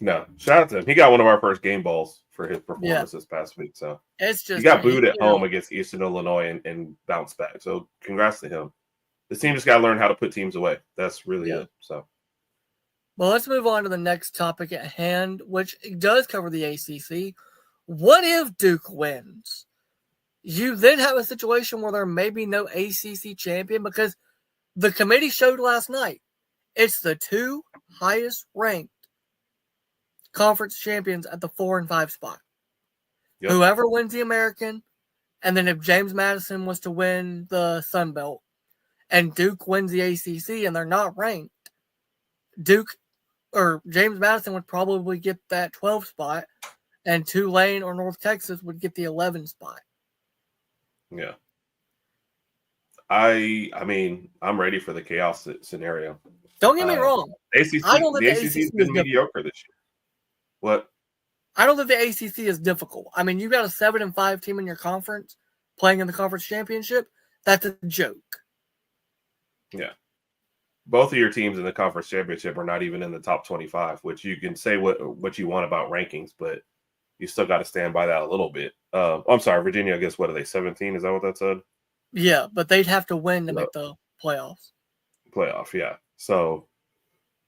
Speaker 2: No, shout out to him. He got one of our first game balls for his performance this past week. So
Speaker 1: it's just
Speaker 2: he got booed at home against Eastern Illinois and bounced back. So congrats to him. The team just got to learn how to put teams away. That's really it. So,
Speaker 1: well, let's move on to the next topic at hand, which does cover the ACC. What if Duke wins? You then have a situation where there may be no ACC champion because the committee showed last night it's the two highest ranked conference champions at the 4 and 5 spot. Yep. Whoever wins the American, and then if James Madison was to win the Sun Belt, and Duke wins the ACC, and they're not ranked, Duke or James Madison would probably get that 12 spot, and Tulane or North Texas would get the 11 spot.
Speaker 2: Yeah. I mean, I'm ready for the chaos scenario.
Speaker 1: Don't get me wrong.
Speaker 2: The ACC has been mediocre this year. What?
Speaker 1: I don't think the ACC is difficult. I mean, you got a 7 and 5 team in your conference playing in the conference championship. That's a joke.
Speaker 2: Yeah. Both of your teams in the conference championship are not even in the top 25, which you can say what you want about rankings, but you still got to stand by that a little bit. I'm sorry, Virginia, I guess, what are they, 17? Is that what that said?
Speaker 1: Yeah, but they'd have to win to make the playoffs.
Speaker 2: Yeah. So,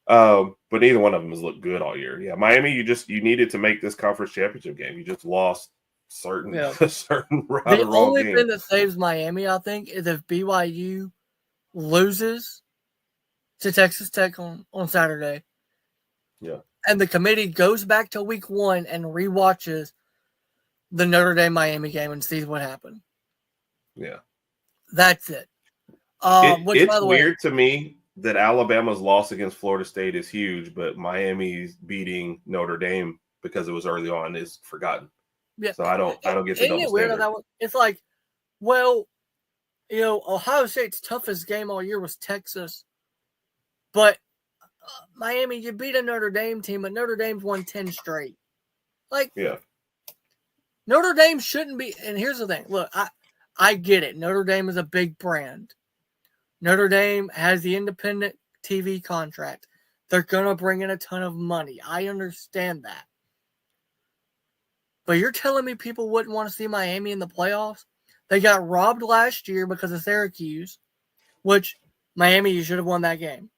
Speaker 2: but neither one of them has looked good all year. Yeah, Miami, you needed to make this conference championship game. You just lost certain
Speaker 1: the only thing that saves Miami, I think, is if BYU loses to Texas Tech on Saturday.
Speaker 2: Yeah.
Speaker 1: And the committee goes back to week 1 and rewatches the Notre Dame Miami game and sees what happened.
Speaker 2: Yeah.
Speaker 1: That's it.
Speaker 2: It's by the way, weird to me that Alabama's loss against Florida State is huge, but Miami's beating Notre Dame because it was early on is forgotten.
Speaker 1: Yeah.
Speaker 2: So I don't get the double standard.
Speaker 1: That it's like, well, Ohio State's toughest game all year was Texas, but Miami, you beat a Notre Dame team, but Notre Dame's won 10 straight. Like,
Speaker 2: yeah,
Speaker 1: Notre Dame shouldn't be. And here's the thing: look, I get it. Notre Dame is a big brand. Notre Dame has the independent TV contract. They're gonna bring in a ton of money. I understand that. But you're telling me people wouldn't want to see Miami in the playoffs? They got robbed last year because of Syracuse, which Miami, you should have won that game.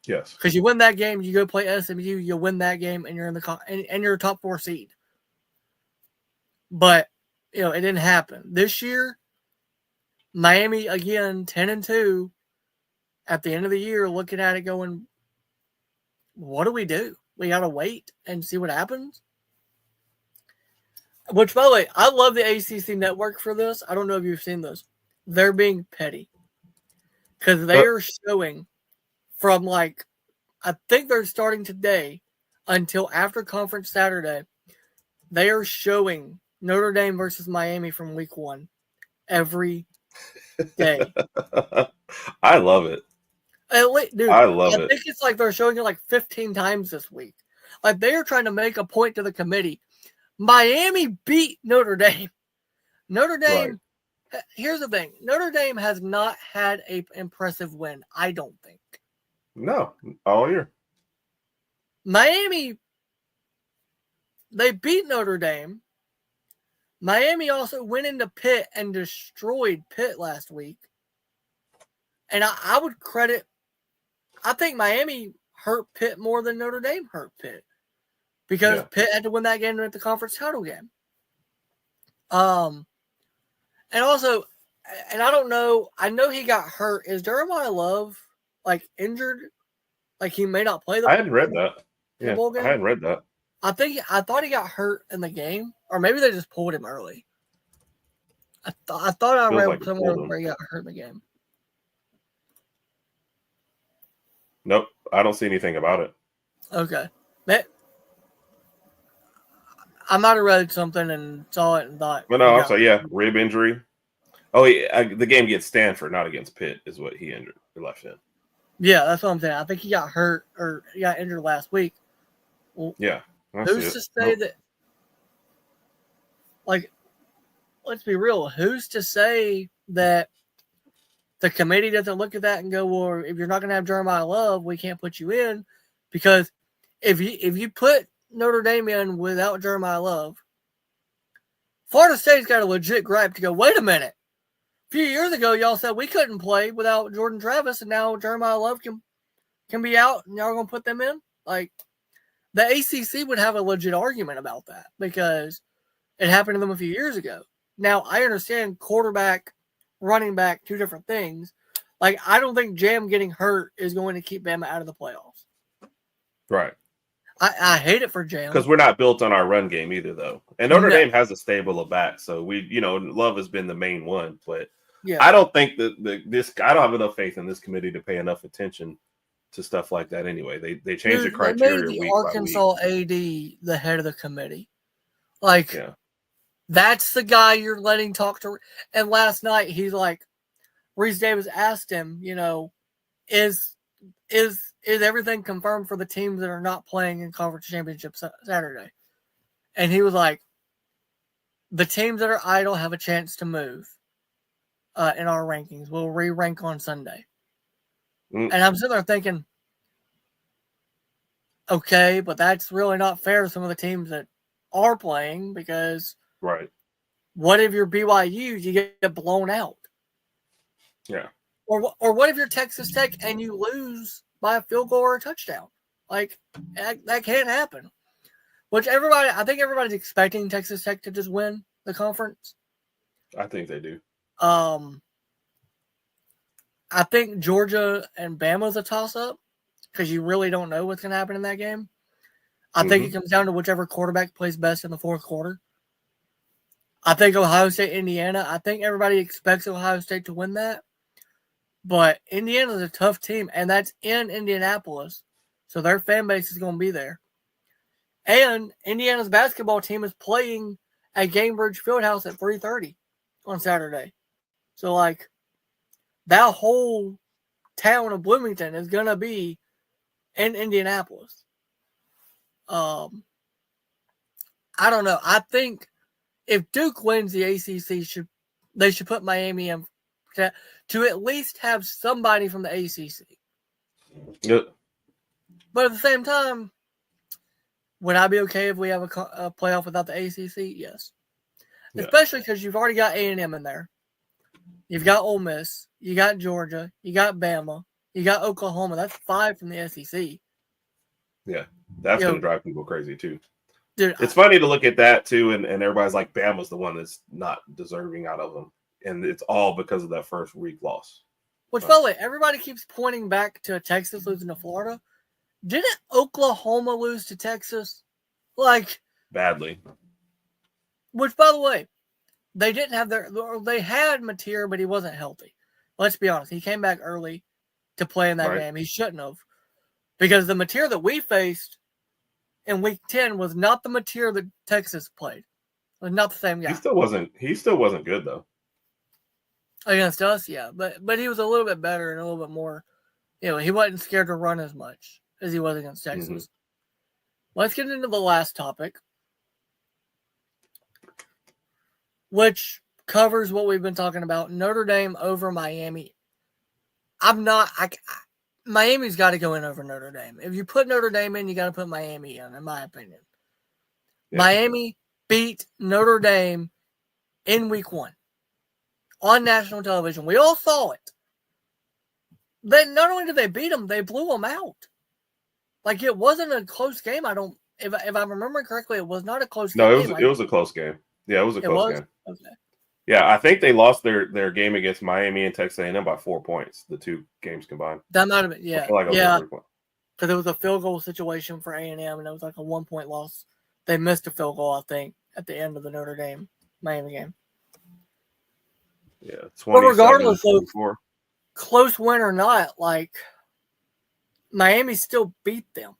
Speaker 2: Yes,
Speaker 1: because you win that game, you go play SMU, you win that game, and you're in and you're a top 4 seed. But it didn't happen this year. Miami again, 10-2. At the end of the year, looking at it, going, "What do we do? we gotta wait and see what happens. Which, by the way, I love the ACC network for this. I don't know if you've seen this. They're being petty because they are showing from like, I think they're starting today until after conference Saturday. They are showing Notre Dame versus Miami from week 1 every day.
Speaker 2: I love it.
Speaker 1: Dude,
Speaker 2: I love it.
Speaker 1: I think it's like they're showing it like 15 times this week. Like they are trying to make a point to the committee. Miami beat Notre Dame. Notre Dame, here's the thing. Notre Dame has not had an impressive win, I don't think.
Speaker 2: No, all year.
Speaker 1: Miami, they beat Notre Dame. Miami also went into Pitt and destroyed Pitt last week. And I would credit, I think Miami hurt Pitt more than Notre Dame hurt Pitt. Because Pitt had to win that game at the conference title game. And also, and I don't know, I know he got hurt. Is Jeremiah Love, like, injured? Like, he may not play the
Speaker 2: I hadn't read that. Yeah,
Speaker 1: game?
Speaker 2: I hadn't read that.
Speaker 1: I thought he got hurt in the game. Or maybe they just pulled him early. I thought I read like somewhere where he got hurt in the game.
Speaker 2: Nope, I don't see anything about it.
Speaker 1: Okay. I might have read something and saw it and thought.
Speaker 2: But no, I'm sorry. Yeah, rib injury. Oh, the game against Stanford, not against Pitt, is what he injured. He left in.
Speaker 1: Yeah, that's what I'm saying. I think he got hurt or he got injured last week. Well,
Speaker 2: yeah.
Speaker 1: Who's to say that? Like, let's be real. Who's to say that the committee doesn't look at that and go, well, if you're not going to have Jeremiah Love, we can't put you in, because if you put Notre Dame in without Jeremiah Love, Florida State's got a legit gripe to go, wait a minute. A few years ago, y'all said we couldn't play without Jordan Travis, and now Jeremiah Love can be out, and y'all are going to put them in? Like, the ACC would have a legit argument about that because it happened to them a few years ago. Now, I understand quarterback, running back, two different things. Like, I don't think Jam getting hurt is going to keep Bama out of the playoffs.
Speaker 2: Right.
Speaker 1: I hate it for Jam.
Speaker 2: Because we're not built on our run game either, though. And Notre Dame has a stable of backs, so Love has been the main one. But I don't think that I don't have enough faith in this committee to pay enough attention to stuff like that anyway. They changed the criteria.
Speaker 1: They made the Arkansas AD the head of the committee. Like, that's the guy you're letting talk to. And last night, he's like, Reese Davis asked him, is everything confirmed for the teams that are not playing in conference championship Saturday? And he was like, the teams that are idle have a chance to move in our rankings. We'll re-rank on Sunday. And I'm sitting there thinking, okay, but that's really not fair to some of the teams that are playing, because what if you're BYU, you get blown out?
Speaker 2: Yeah.
Speaker 1: Or what if you're Texas Tech and you lose by a field goal or a touchdown? Like, that can't happen. Which I think everybody's expecting Texas Tech to just win the conference.
Speaker 2: I think they do.
Speaker 1: I think Georgia and Bama's a toss-up because you really don't know what's going to happen in that game. I think it comes down to whichever quarterback plays best in the fourth quarter. I think Ohio State, Indiana, I think everybody expects Ohio State to win that. But Indiana's a tough team, and that's in Indianapolis. So their fan base is going to be there. And Indiana's basketball team is playing at Gainbridge Fieldhouse at 3:30 on Saturday. So, like, that whole town of Bloomington is going to be in Indianapolis. I don't know. I think if Duke wins the ACC, they should put Miami in to at least have somebody from the ACC.
Speaker 2: Yep.
Speaker 1: But at the same time, would I be okay if we have a playoff without the ACC? Yes. Yeah. Especially because you've already got A&M in there. You've got Ole Miss. You got Georgia. You got Bama. You got Oklahoma. That's 5 from the SEC.
Speaker 2: Yeah. That's going to drive people crazy, too.
Speaker 1: Dude,
Speaker 2: it's funny to look at that, too, and everybody's like, Bama's the one that's not deserving out of them. And it's all because of that first week loss.
Speaker 1: Which, by the way, everybody keeps pointing back to Texas losing to Florida. Didn't Oklahoma lose to Texas? Like,
Speaker 2: badly.
Speaker 1: which, by the way, they didn't have they had Mateer, but he wasn't healthy. Let's be honest. He came back early to play in that game. He shouldn't have. Because the Mateer that we faced in week 10 was not the Mateer that Texas played. It was not the same guy.
Speaker 2: He still wasn't good though.
Speaker 1: Against us, yeah. But he was a little bit better and a little bit more, he wasn't scared to run as much as he was against Texas. Mm-hmm. Let's get into the last topic, which covers what we've been talking about. Notre Dame over Miami. Miami's got to go in over Notre Dame. If you put Notre Dame in, you got to put Miami in my opinion. Yeah. Miami beat Notre Dame in week 1 on national television. We all saw it. Not only did they beat them, they blew them out. Like, it wasn't a close game. If I'm remembering correctly, it was not a close game.
Speaker 2: No, it was a close game. Yeah, it was a close game.
Speaker 1: Okay.
Speaker 2: Yeah, I think they lost their game against Miami and Texas A&M by 4 points, the two games combined.
Speaker 1: That might have been, yeah. Because it was a field goal situation for A&M, and it was like a 1-point loss. They missed a field goal, I think, at the end of the Notre Dame-Miami game.
Speaker 2: Yeah,
Speaker 1: but regardless of close win or not, like, Miami still beat them.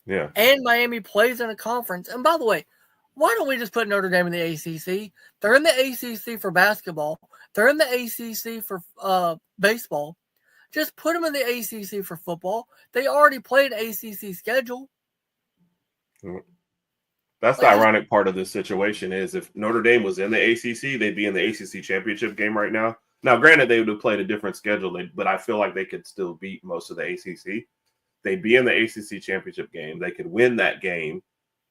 Speaker 2: Yeah.
Speaker 1: And Miami plays in a conference. And by the way, why don't we just put Notre Dame in the ACC? They're in the ACC for basketball. They're in the ACC for baseball. Just put them in the ACC for football. They already played ACC schedule.
Speaker 2: That's the ironic part of this situation is if Notre Dame was in the ACC, they'd be in the ACC championship game right now. Now, granted, they would have played a different schedule, but I feel like they could still beat most of the ACC. They'd be in the ACC championship game. They could win that game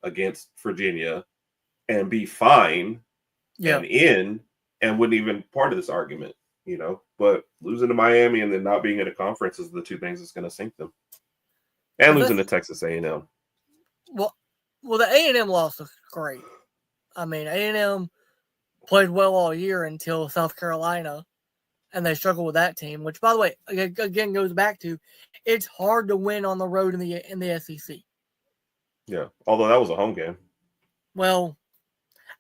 Speaker 2: against Virginia and be fine and in and wouldn't even part of this argument, But losing to Miami and then not being in a conference is the two things that's going to sink them. And losing to Texas A&M.
Speaker 1: Well, the A&M loss was great. I mean, A&M played well all year until South Carolina, and they struggled with that team, which, by the way, again goes back to it's hard to win on the road in the SEC.
Speaker 2: Yeah, although that was a home game.
Speaker 1: Well,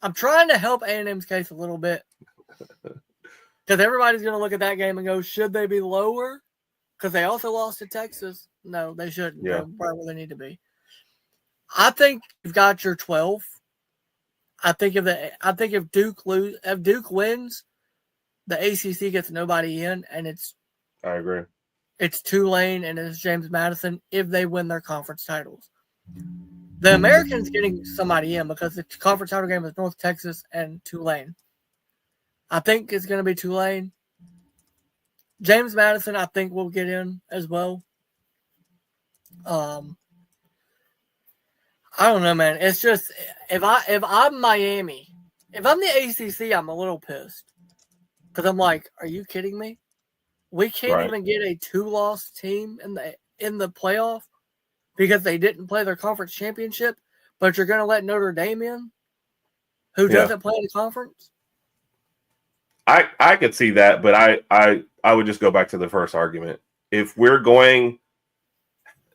Speaker 1: I'm trying to help A&M's case a little bit because everybody's going to look at that game and go, should they be lower? Because they also lost to Texas. No, they shouldn't.
Speaker 2: Yeah.
Speaker 1: They're right where they need to be. I think you've got your 12. I think if Duke wins, the ACC gets nobody in, and
Speaker 2: I agree.
Speaker 1: It's Tulane and it's James Madison if they win their conference titles. The Americans getting somebody in because the conference title game is North Texas and Tulane. I think it's going to be Tulane. James Madison, I think, will get in as well. I don't know, man. It's just if I'm Miami, if I'm the ACC, I'm a little pissed because I'm like, are you kidding me? We can't even get a 2-loss team in the playoff because they didn't play their conference championship, but you're going to let Notre Dame in, who doesn't play the conference.
Speaker 2: I could see that, but I would just go back to the first argument. If we're going.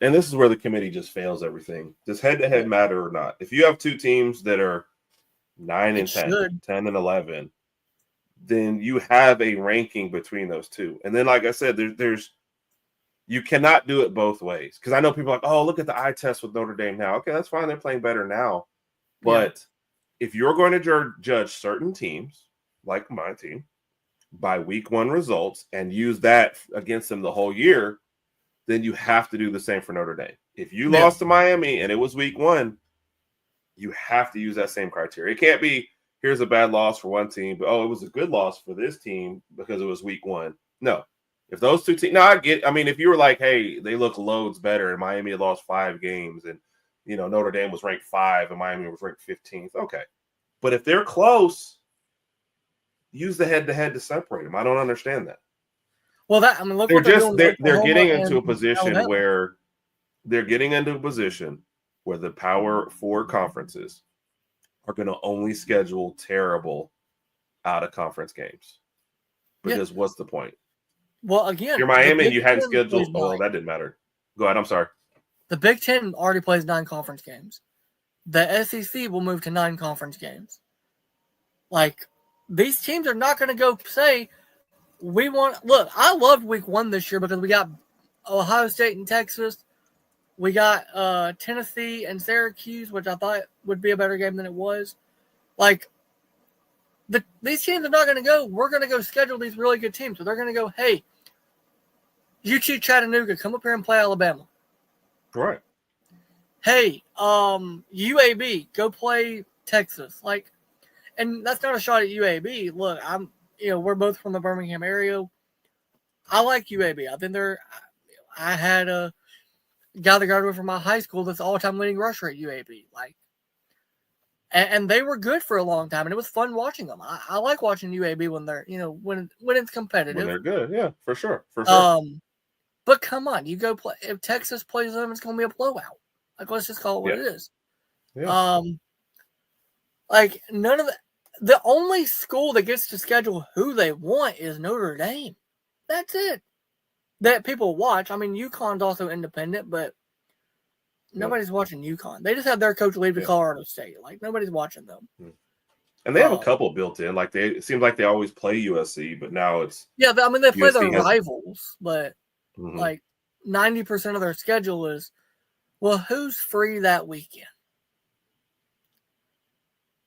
Speaker 2: And this is where the committee just fails everything. Does head-to-head matter or not? If you have two teams that are 9 and 10, 10 and 11, then you have a ranking between those two. And then, like I said, there's you cannot do it both ways. Because I know people are like, oh, look at the eye test with Notre Dame now. Okay, that's fine. They're playing better now. But if you're going to judge certain teams, like my team, by week 1 results and use that against them the whole year, then you have to do the same for Notre Dame. If you lost to Miami and it was week 1, you have to use that same criteria. It can't be, here's a bad loss for one team, but, it was a good loss for this team because it was week 1. No. If those two teams – if you were like, hey, they look loads better and Miami had lost 5 games and, Notre Dame was ranked 5 and Miami was ranked 15th, okay. But if they're close, use the head-to-head to separate them. I don't understand that.
Speaker 1: Well, look what they're doing.
Speaker 2: They're getting into a position where the Power 4 conferences are going to only schedule terrible out-of-conference games. Because what's the point?
Speaker 1: Well, again,
Speaker 2: you're Miami and you hadn't scheduled. Oh, that didn't matter. Go ahead. I'm sorry.
Speaker 1: The Big Ten already plays 9 conference games. The SEC will move to 9 conference games. Like, these teams are not going to go say, look, I loved week 1 this year because we got Ohio State and Texas. We got Tennessee and Syracuse, which I thought would be a better game than it was. Like, these teams are not going to go, we're going to go schedule these really good teams. So they're going to go, hey, UT Chattanooga, come up here and play Alabama.
Speaker 2: Right.
Speaker 1: Hey, UAB, go play Texas. Like, and that's not a shot at UAB. Look, we're both from the Birmingham area. I like UAB. I think I had a guy that graduated from my high school that's all-time leading rusher at UAB. Like, and they were good for a long time, and it was fun watching them. I like watching UAB when they're, when it's competitive.
Speaker 2: When they're good, yeah, for sure.
Speaker 1: But come on, you go play. If Texas plays them, it's going to be a blowout. Like, let's just call it what it is.
Speaker 2: Yeah.
Speaker 1: Like, none of the only school that gets to schedule who they want is Notre Dame. That's it. That people watch. I mean, UConn's also independent, but nobody's watching UConn. They just have their coach leave to Colorado State. Like, nobody's watching them.
Speaker 2: And they have a couple built in. Like, it seems like they always play USC, but now it's
Speaker 1: they play their
Speaker 2: USC
Speaker 1: rivals, but like 90% of their schedule is, well, who's free that weekend?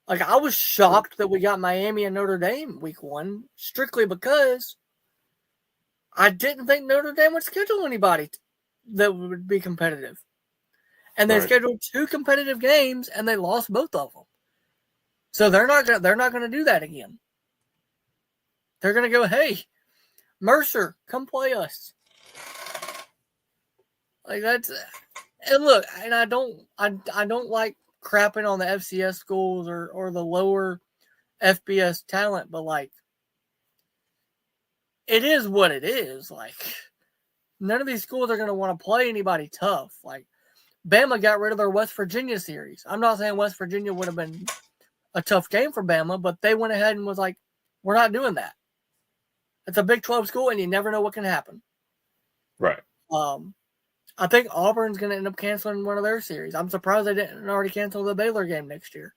Speaker 1: Like, I was shocked that we got Miami and Notre Dame week 1, strictly because I didn't think Notre Dame would schedule anybody that would be competitive. And they scheduled 2 competitive games, and they lost both of them. So they're not gonna do that again. They're gonna go, hey, Mercer, come play us. Like, that's, and look, and I don't like crapping on the FCS schools or the lower FBS talent, but like, it is what it is. Like, none of these schools are going to want to play anybody tough. Like, Bama got rid of their West Virginia series. I'm not saying West Virginia would have been a tough game for Bama, but they went ahead and was like, we're not doing that. It's a Big 12 school, and you never know what can happen.
Speaker 2: Right.
Speaker 1: I think Auburn's going to end up canceling one of their series. I'm surprised they didn't already cancel the Baylor game next year.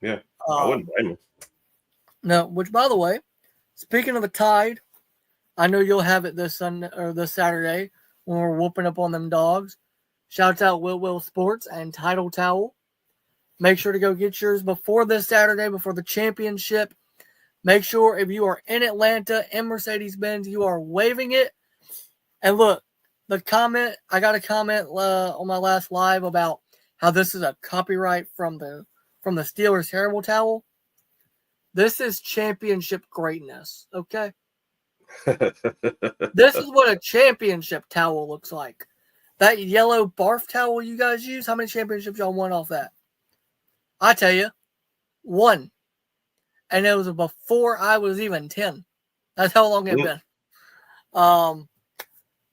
Speaker 2: Yeah, I wouldn't blame them.
Speaker 1: No, which, by the way, speaking of the Tide, I know you'll have it this Sunday or this Saturday when we're whooping up on them dogs. Shouts out Will Sports and Title Towel. Make sure to go get yours before this Saturday, before the championship. Make sure if you are in Atlanta in Mercedes-Benz, you are waving it. And look, I got a comment on my last live about how this is a copyright from the Steelers Terrible Towel. This is championship greatness, okay? This is what a championship towel looks like. That yellow barf towel you guys use, how many championships y'all won off that? I tell you, 1. And it was before I was even 10. That's how long it's been.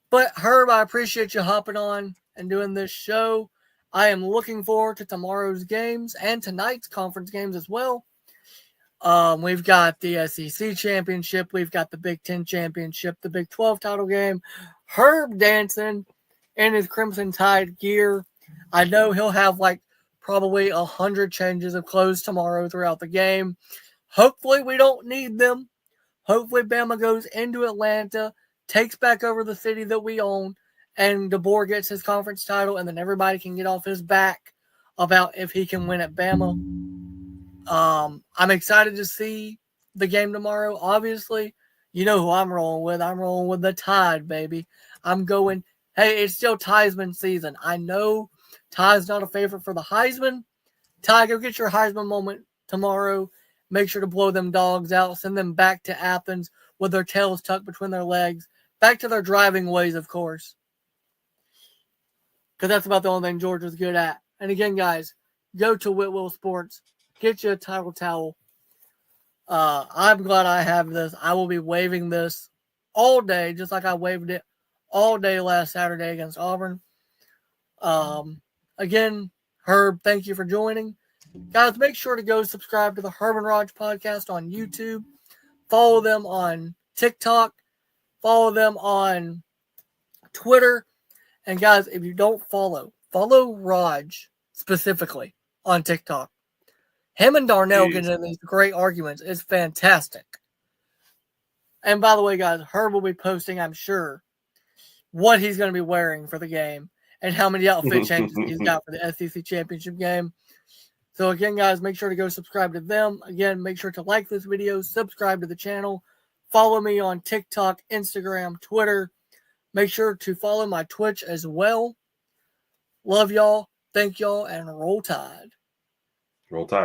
Speaker 1: But Herb, I appreciate you hopping on and doing this show. I am looking forward to tomorrow's games and tonight's conference games as well. We've got the SEC championship. We've got the Big Ten championship, the Big 12 title game. Herb dancing in his Crimson Tide gear. I know he'll have like probably 100 changes of clothes tomorrow throughout the game. Hopefully we don't need them. Hopefully Bama goes into Atlanta, takes back over the city that we own, and DeBoer gets his conference title, and then everybody can get off his back about if he can win at Bama. I'm excited to see the game tomorrow. Obviously, you know who I'm rolling with. I'm rolling with the Tide, baby. I'm going, hey, it's still Theismann season. I know Ty's not a favorite for the Heisman. Ty, go get your Heisman moment tomorrow. Make sure to blow them dogs out. Send them back to Athens with their tails tucked between their legs. Back to their driving ways, of course. Because that's about the only thing Georgia's good at. And again, guys, go to Whitwell Sports. Get you a title towel. I'm glad I have this. I will be waving this all day, just like I waved it all day last Saturday against Auburn. Again, Herb, thank you for joining. Guys, make sure to go subscribe to the Herb and Raj podcast on YouTube. Follow them on TikTok. Follow them on Twitter. And guys, if you don't follow Raj specifically on TikTok. Him and Darnell getting into these great arguments is fantastic. And by the way, guys, Herb will be posting, I'm sure, what he's going to be wearing for the game and how many outfit changes he's got for the SEC championship game. So again, guys, make sure to go subscribe to them. Again, make sure to like this video, subscribe to the channel, follow me on TikTok, Instagram, Twitter. Make sure to follow my Twitch as well. Love y'all. Thank y'all, and roll tide.
Speaker 2: Roll Tide.